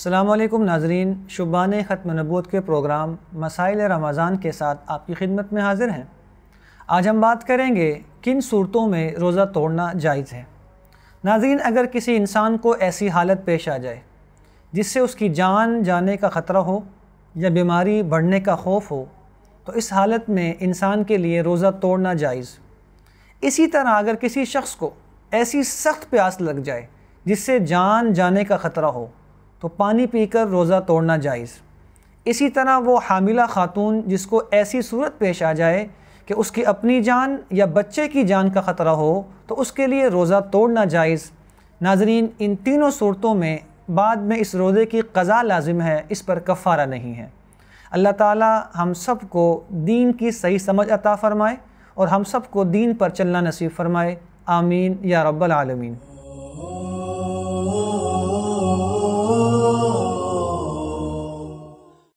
السلام علیکم ناظرین، شبان ختم نبوت کے پروگرام مسائل رمضان کے ساتھ آپ کی خدمت میں حاضر ہیں۔ آج ہم بات کریں گے کن صورتوں میں روزہ توڑنا جائز ہے۔ ناظرین، اگر کسی انسان کو ایسی حالت پیش آ جائے جس سے اس کی جان جانے کا خطرہ ہو یا بیماری بڑھنے کا خوف ہو تو اس حالت میں انسان کے لیے روزہ توڑنا جائز۔ اسی طرح اگر کسی شخص کو ایسی سخت پیاس لگ جائے جس سے جان جانے کا خطرہ ہو تو پانی پی کر روزہ توڑنا جائز۔ اسی طرح وہ حاملہ خاتون جس کو ایسی صورت پیش آ جائے کہ اس کی اپنی جان یا بچے کی جان کا خطرہ ہو تو اس کے لیے روزہ توڑنا جائز۔ ناظرین، ان تینوں صورتوں میں بعد میں اس روزے کی قضا لازم ہے، اس پر کفارہ نہیں ہے۔ اللہ تعالی ہم سب کو دین کی صحیح سمجھ عطا فرمائے اور ہم سب کو دین پر چلنا نصیب فرمائے، آمین یا رب العالمین۔